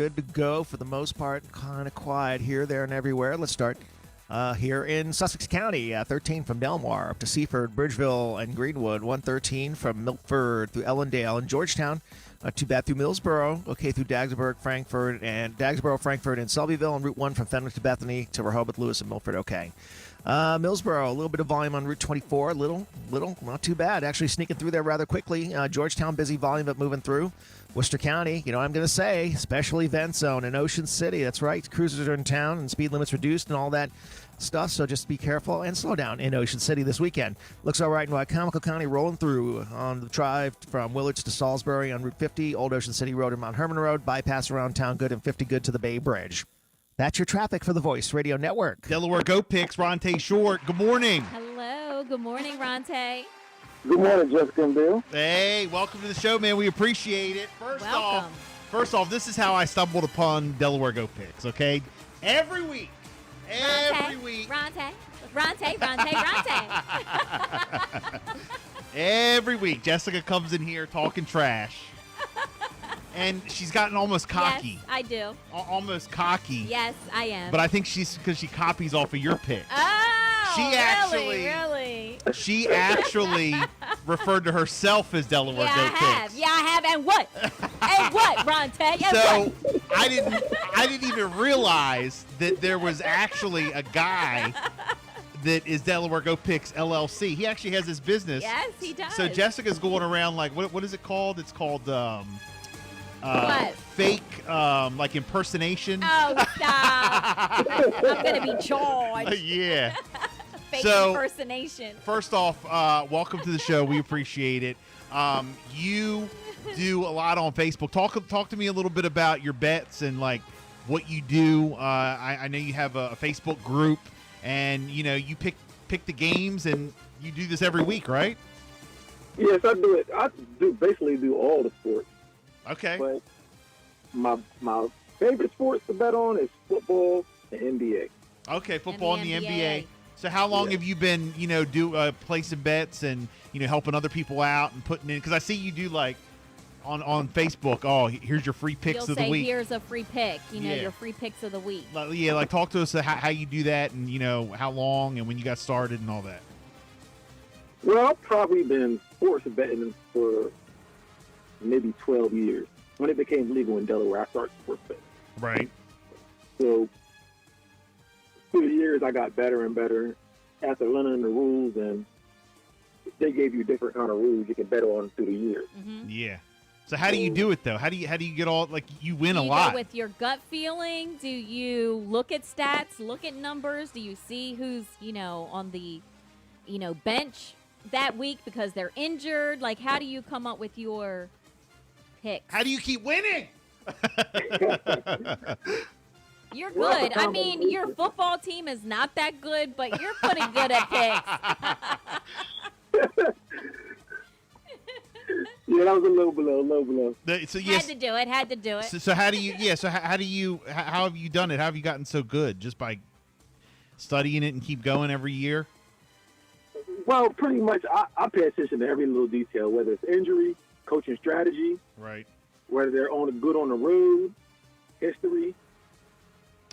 good to go for the most part. Kind of quiet here, there, and everywhere. Let's start here in Sussex County. 13 from Delmar up to Seaford, Bridgeville, and Greenwood. 113 from Milford through Ellendale and Georgetown. Not too bad through Millsboro. Okay, through Dagsboro, Frankfort, and Selbyville, and Route 1 from Fenwick to Bethany to Rehoboth, Lewis, and Milford. Okay. Millsboro, a little bit of volume on Route 24. Little, not too bad. Actually sneaking through there rather quickly. Georgetown, busy volume, but moving through. Worcester County, you know what I'm going to say, special event zone in Ocean City. That's right. Cruisers are in town and speed limits reduced and all that stuff. So just be careful and slow down in Ocean City this weekend. Looks all right in Wycomico County, rolling through on the drive from Willards to Salisbury on Route 50, Old Ocean City Road and Mount Herman Road, bypass around town good and 50 good to the Bay Bridge. That's your traffic for the Voice Radio Network. Delaware Go Picks, Rontay Short. Good morning. Hello. Good morning, Rontay. Good morning, Jessica and Bill. Hey, welcome to the show, man. We appreciate it. First off, this is how I stumbled upon Delaware Go Picks, okay? Every week. Rontay. Every week, Jessica comes in here talking trash. And she's gotten almost cocky. Yes, I do. Almost cocky. Yes, I am. But I think because she copies off of your picks. Oh, really? She actually referred to herself as Delaware Go Picks. Yeah, I have. And what? And what, Rontay? So I didn't even realize that there was actually a guy that is Delaware Go Picks LLC. He actually has his business. Yes, he does. So Jessica's going around like what is it called? It's called what? Fake like impersonation. Oh, stop. I'm going to be charged. Yeah. Fake impersonation. First off, welcome to the show. We appreciate it. You do a lot on Facebook. Talk to me a little bit about your bets and like what you do. I know you have a Facebook group, and you know you pick the games, and you do this every week, right? Yes, I do it. I basically do all the sports. Okay. But my favorite sports to bet on is football and NBA. Okay, football and the NBA. So how long have you been, placing bets and, helping other people out and putting in? Because I see you do like on Facebook. Oh, here's your free picks of the week. Here's a free pick. Your free picks of the week. Yeah, like talk to us how you do that and how long and when you got started and all that. Well, I've probably been sports betting for maybe 12 years. When it became legal in Delaware, I started sports betting. Right. So through the years, I got better and better after learning the rules, and they gave you different kind of rules you can bet on through the years. Mm-hmm. Yeah. So how do you do it though? How do you get all like you win a lot? Do you go with your gut feeling? Do you look at stats, look at numbers? Do you see who's on the bench that week because they're injured? Like how do you come up with your picks? How do you keep winning? You're good. I mean, your football team is not that good, but you're pretty good at picks. Yeah, that was a little below. So yes, had to do it. So how do you? Yeah. So how have you done it? How have you gotten so good? Just by studying it and keep going every year? Well, pretty much. I pay attention to every little detail, whether it's injury, coaching strategy, right? Whether they're good on the road, history.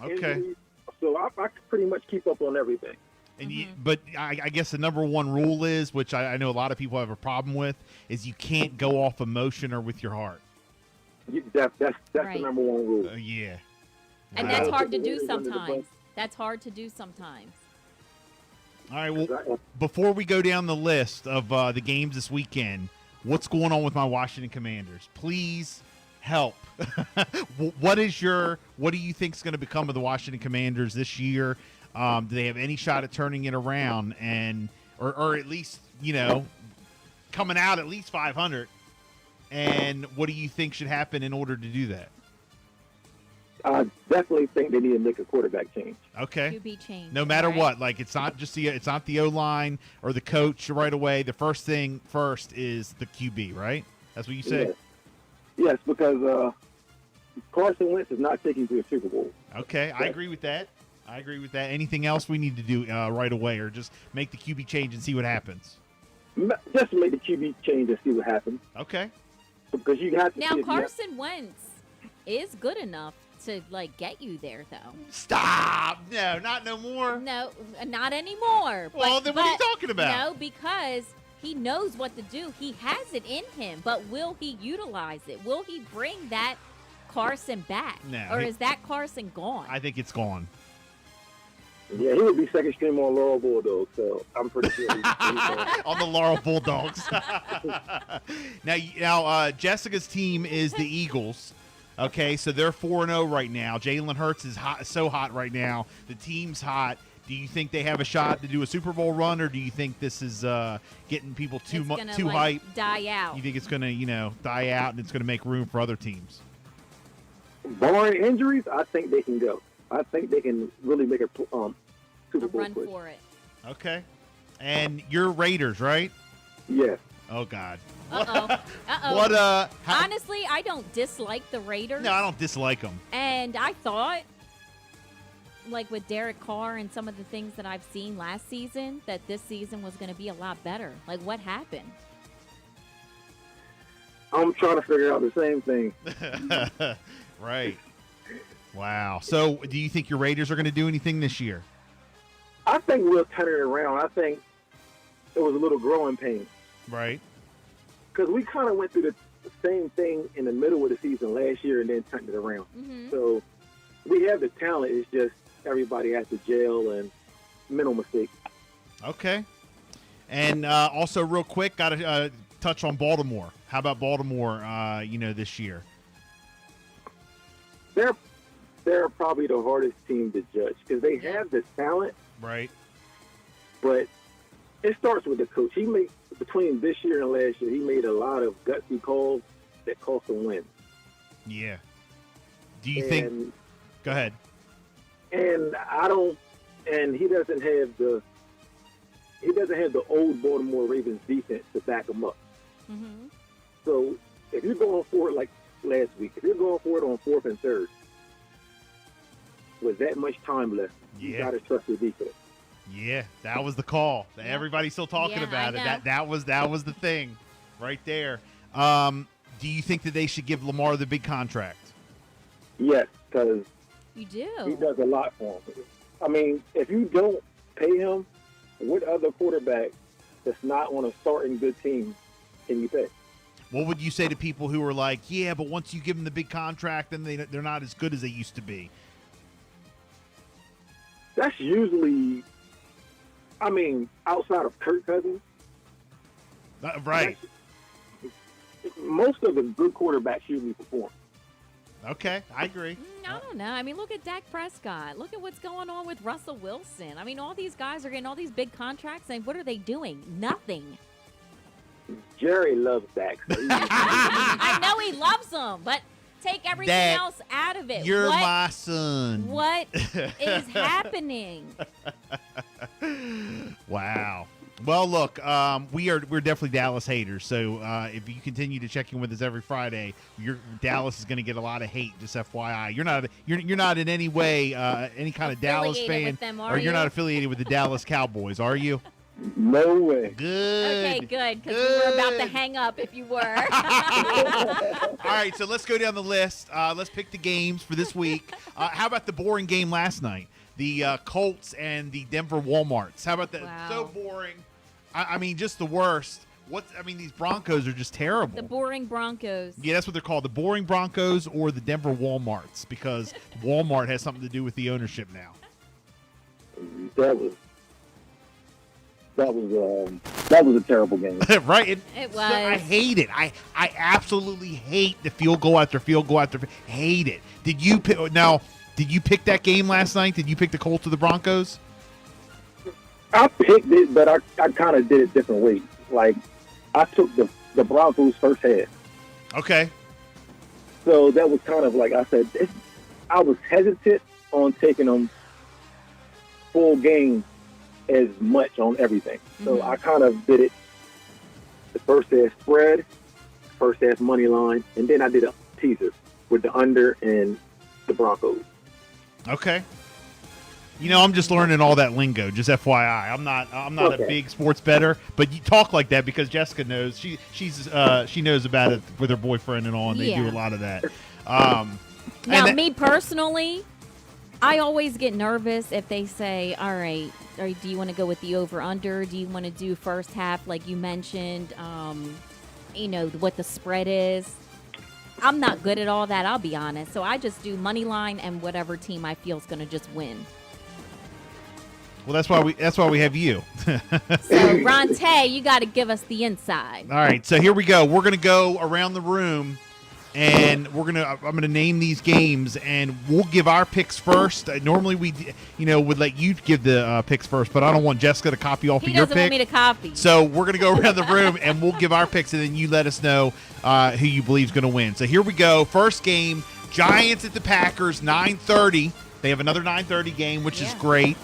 Okay. Injuries. So I pretty much keep up on everything. And but I guess the number one rule is, which I know a lot of people have a problem with, is you can't go off emotion or with your heart. That's right. the number one rule. Yeah. And that's hard to do sometimes. All right, well, before we go down the list of the games this weekend, what's going on with my Washington Commanders? Please help. What do you think is going to become of the Washington Commanders this year? Do they have any shot at turning it around or at least, coming out at least 500? And what do you think should happen in order to do that? I definitely think they need to make a quarterback change. Okay. QB change. No matter what, like it's not the O-line or the coach right away. The first thing is the QB, right? That's what you say? Yes, because Carson Wentz is not taking to a Super Bowl. Okay, I agree with that. Anything else we need to do right away, or just make the QB change and see what happens? Just make the QB change and see what happens. Okay. Because you have to. Now Carson Wentz is good enough to like get you there, though. Stop! No, not no more. No, not anymore. Well, then what are you talking about? No, because he knows what to do. He has it in him, but will he utilize it? Will he bring that Carson back? No, or is that Carson gone? I think it's gone. Yeah, he would be second string on Laurel Bulldogs, so I'm pretty sure he's On the Laurel Bulldogs. now, Jessica's team is the Eagles. Okay, so they're 4-0 right now. Jalen Hurts is hot, so hot right now. The team's hot. Do you think they have a shot to do a Super Bowl run, or do you think this is getting people too hyped? Die out. You think it's going to, die out, and it's going to make room for other teams? barring injuries, I think they can go. I think they can really make a Super Bowl run push. for it. Okay. And you're Raiders, right? Yes. Oh, God. Uh-oh. What, Honestly, I don't dislike the Raiders. No, I don't dislike them. And I thought, like with Derek Carr and some of the things that I've seen last season, that this season was going to be a lot better. Like, what happened? I'm trying to figure out the same thing. Right. Wow. So, do you think your Raiders are going to do anything this year? I think we'll turn it around. I think it was a little growing pain. Right. Because we kind of went through the same thing in the middle of the season last year and then turned it around. Mm-hmm. So we have the talent. It's just everybody has to jail and mental mistakes. Okay. And also, real quick, got to touch on Baltimore. How about Baltimore, this year? They're probably the hardest team to judge because they have the talent, Right. but it starts with the coach. He made, between this year and last year, he made a lot of gutsy calls that cost them wins. Yeah. Do you think? Go ahead. And he doesn't have the old Baltimore Ravens defense to back him up. Mm-hmm. So if you're going for it like last week, if you're going for it on 4th and 3rd, with that much time left, you Yeah. got to trust your defense. Yeah, that was the call. Yeah. Everybody's still talking Yeah, about I it. know. That was the thing, right there. Do you think that they should give Lamar the big contract? Yes, because You do. he does a lot for him. I mean, if you don't pay him, what other quarterback that's not on a starting good team can you pay? What would you say to people who are like, yeah, but once you give them the big contract, then they're not as good as they used to be? That's usually, outside of Kirk Cousins, Right. most of the good quarterbacks usually perform. Okay, I agree. I don't know. I mean, look at Dak Prescott. Look at what's going on with Russell Wilson. I mean, all these guys are getting all these big contracts, and what are they doing? Nothing. Jerry loves Dak. So I know he loves them, but take everything Dak, else out of it. You're what, my son. What is happening? Wow. Well, look, we're definitely Dallas haters. So if you continue to check in with us every Friday, Dallas is going to get a lot of hate. Just FYI, you're not in any way any kind of Dallas Affiliated fan, with them, or are you're you? not affiliated with the Dallas Cowboys, are you? no way. Good. Okay, good, because we were about to hang up if you were. All right, so let's go down the list. Let's pick the games for this week. How about the boring game last night? The Colts and the Denver Walmarts. How about that? Wow. So boring. I mean, just the worst. These Broncos are just terrible. The boring Broncos. Yeah, that's what they're called. The boring Broncos or the Denver Walmarts, because Walmart has something to do with the ownership now. That was a terrible game. Right? It So I was. hate it. I absolutely hate the field goal after field goal after hate it. Did you pick that game last night? Did you pick the Colts or the Broncos? I picked it, but I kind of did it different ways. Like, I took the Broncos first half. Okay. So that was kind of like I said, I was hesitant on taking them full game as much on everything. So I kind of did it the first half spread, first half money line, and then I did a teaser with the under and the Broncos. Okay. I'm just learning all that lingo. Just FYI, I'm not Okay. a big sports bettor, but you talk like that because Jessica knows. She knows about it with her boyfriend and all, and they do Yeah. a lot of that. Now, me personally, I always get nervous if they say, all right, or do you want to go with the over-under? Do you want to do first half like you mentioned, what the spread is? I'm not good at all that, I'll be honest. So I just do money line and whatever team I feel is going to just win. Well, that's why we have you. So, Rontay, you got to give us the inside. All right, so here we go. We're going to go around the room, and I'm going to name these games, and we'll give our picks first. Normally, we would let you give the picks first, but I don't want Jessica to copy off of your pick. He doesn't want me to copy. So we're going to go around the room, and we'll give our picks, and then you let us know who you believe is going to win. So here we go. First game, Giants at the Packers, 9:30. They have another 9:30 game, which is great.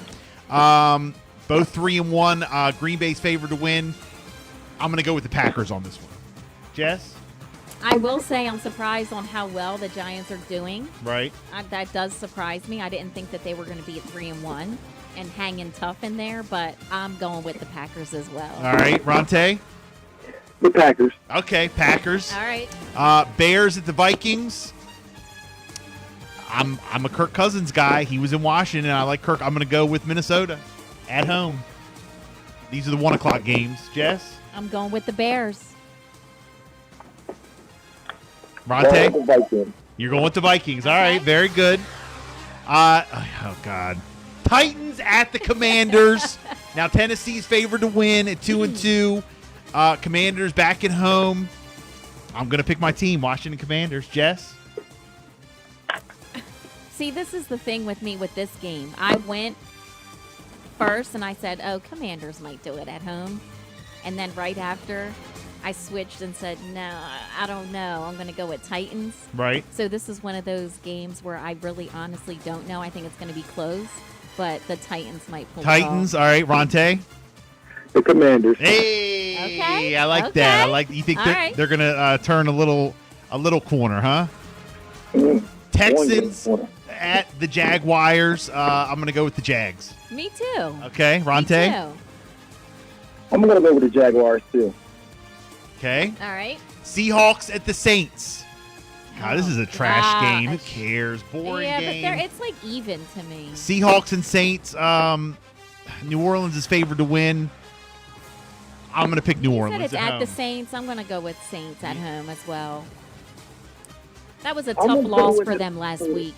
Both 3-1. Green Bay's favored to win. I'm going to go with the Packers on this one. Jess? I will say I'm surprised on how well the Giants are doing. Right. That does surprise me. I didn't think that they were going to be at 3-1 and hanging tough in there, but I'm going with the Packers as well. All right, Rontay? The Packers. Okay, Packers. All right. Bears at the Vikings. I'm a Kirk Cousins guy. He was in Washington. I like Kirk. I'm going to go with Minnesota at home. These are the 1 o'clock games. Jess? I'm going with the Bears. Rontay? You're going with the Vikings. Okay. All right, very good. Oh, God. Titans at the Commanders. Now, Tennessee's favored to win at 2-2. Commanders back at home. I'm going to pick my team, Washington Commanders. Jess? See, this is the thing with me with this game. I went first and I said, oh, Commanders might do it at home. And then right after, I switched and said, no, I don't know. I'm going to go with Titans. Right. So this is one of those games where I really honestly don't know. I think it's going to be close, but the Titans might pull Titans. it All right, Rontay? The Commanders. Hey, Okay. I like Okay. that. I like. You think All they're, right. they're going to turn a little corner, huh? Texans at the Jaguars. I'm going to go with the Jags. Me too. Okay, Rontay? Me too. I'm going to go with the Jaguars, too. Okay. All right. Seahawks at the Saints. God, this is a trash gosh. game. Who cares? Boring Yeah, game. but it's like even to me. Seahawks and Saints. New Orleans is favored to win. I'm going to pick New You Orleans said it's at at home. the Saints. I'm going to go with Saints at home as well. That was a I'm tough gonna go loss with for the- them last week.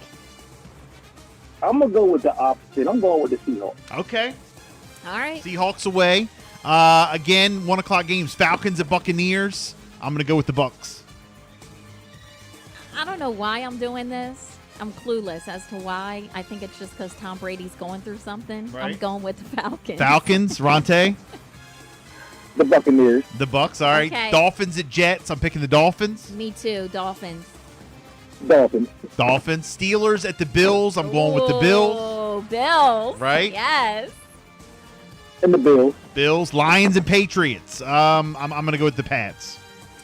I'm going to go with the opposite. I'm going with the Seahawks. Okay. All right. Seahawks away. Again, 1 o'clock games. Falcons at Buccaneers. I'm going to go with the Bucks. I don't know why I'm doing this. I'm clueless as to why. I think it's just because Tom Brady's going through something. I'm Right. going with the Falcons. Falcons, Rontay. The Buccaneers. The Bucks. All right. Okay. Dolphins at Jets. I'm picking the Dolphins. Me too. Dolphins. Dolphins. Dolphins. Steelers at the Bills. I'm going with the Bills. Oh, Bills. Right? Yes. And the Bills. Bills. Lions and Patriots. I'm going to go with the Pats.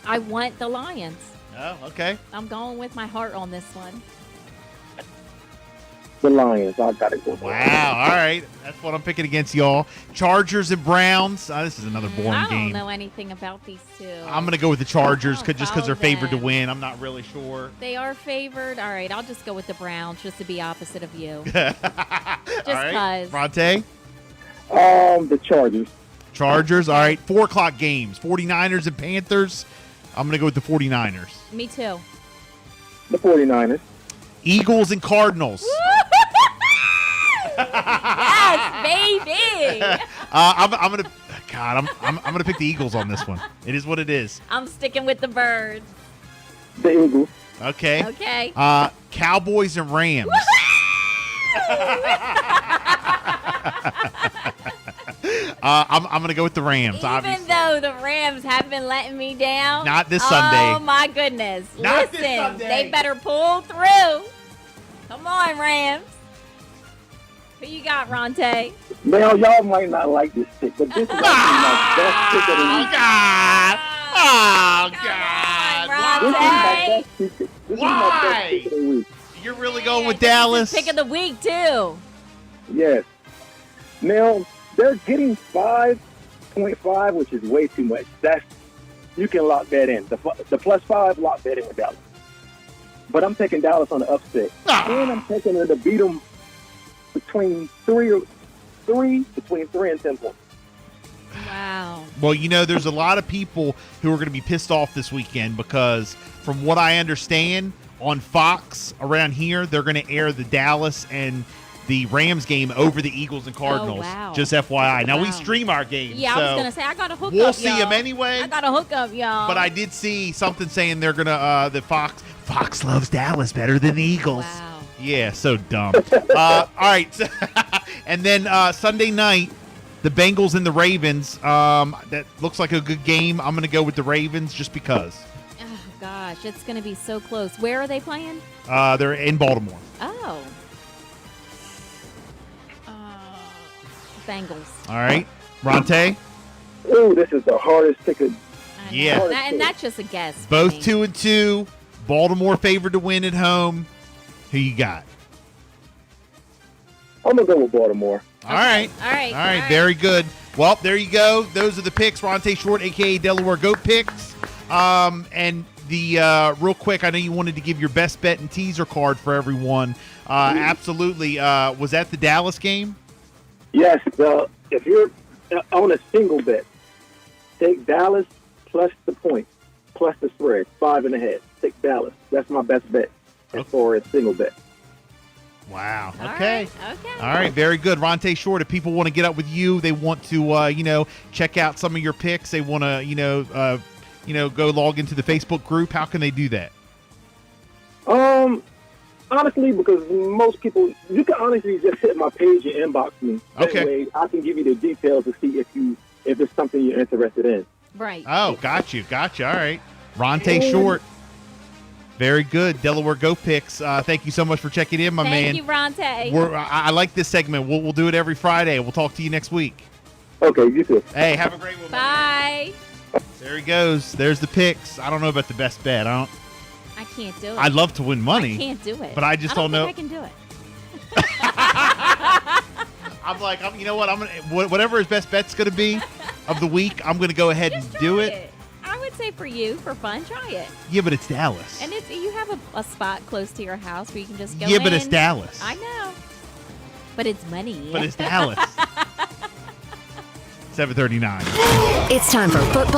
I want the Lions. Oh, okay. I'm going with my heart on this one. The Lions. I got to go. Wow. All right. That's what I'm picking against y'all. Chargers and Browns. This is another boring I don't game. know anything about these two. I'm going to go with the Chargers I don't just because they're follow favored to them. win. I'm not really sure. They are favored. All right, I'll just go with the Browns just to be opposite of you. All right. 'cause. Bronte? The Chargers. Chargers. All right. 4 o'clock games. 49ers and Panthers. I'm going to go with the 49ers. Me too. The 49ers. Eagles and Cardinals. Yes, baby. I'm going to God, I'm going to pick the Eagles on this one. It is what it is. I'm sticking with the birds. The Eagles. Okay. Okay. Cowboys and Rams. I'm going to go with the Rams, Even obviously. though the Rams have been letting me down. Not this Sunday. Oh, my goodness. Not this Listen, Sunday. they better pull through. Come on, Rams. Who you got, Rontay? Now, y'all might not like this pick, but this is actually my best pick of the Oh, week. God. Oh, Come God. on, This is Rontay. my best pick. This is my Why? best pick of the week. You're really going Yeah, with this is Dallas? his pick of the week, too. Yes. Now, they're getting 5.5, which is way too much. You can lock that in. The +5, lock that in with Dallas. but I'm taking Dallas on the upset. And I'm taking them to beat them between 3 and 10 points. Wow. Well, there's a lot of people who are going to be pissed off this weekend because, from what I understand, on Fox around here, they're going to air the Dallas and the Rams game over the Eagles and Cardinals. Oh, wow. Just FYI. Now, we Wow. stream our games. Yeah, so I was going to say, I got a hookup, we'll see y'all. them anyway. I got a hookup, y'all. But I did see something saying they're going to, the Fox loves Dallas better than the Eagles. Wow. Yeah, so dumb. All right. And then Sunday night, the Bengals and the Ravens. That looks like a good game. I'm going to go with the Ravens just because. Oh, gosh. It's going to be so close. Where are they playing? They're in Baltimore. Oh. Bengals. All right. Ronte? Ooh, this is the hardest pick of I know. Yeah. And that's just a guess. for Both me. 2-2. Baltimore favored to win at home. Who you got? I'm going to go with Baltimore. All right. All right. All right. Very good. Well, there you go. Those are the picks. Ronte Short, a.k.a. Delaware Goat picks. And the real quick, I know you wanted to give your best bet and teaser card for everyone. Absolutely. Was that the Dallas game? Yes, if you're on a single bet, take Dallas plus the point, plus the spread, 5.5. Take Dallas. That's my best bet as far as single bet. Wow. All Okay. right, okay. All right. Very good. Ronte Short, if people want to get up with you, they want to, check out some of your picks, they want to, go log into the Facebook group, how can they do that? Honestly, because most people, you can honestly just hit my page and inbox me. That Okay. way I can give you the details to see if it's something you're interested in. Right. Oh, got you. All right. Ronte Short. Very good. Delaware Go Picks. Thank you so much for checking in, my man. Thank you, Rontay. I like this segment. We'll do it every Friday. We'll talk to you next week. Okay, you too. Hey, have a great one. Bye. There he goes. There's the picks. I don't know about the best bet. I can't do it. I'd love to win money. I can't do it. but I just don't know. think I can do it. I'm like, you know what? I'm gonna whatever his best bet's gonna be of the week. I'm gonna go ahead Just and try do it. I would say for you, for fun, try it. Yeah, but it's Dallas. And if you have a spot close to your house where you can just go Yeah, in. but it's Dallas. I know. But it's money. But it's Dallas. 7:39. It's time for football.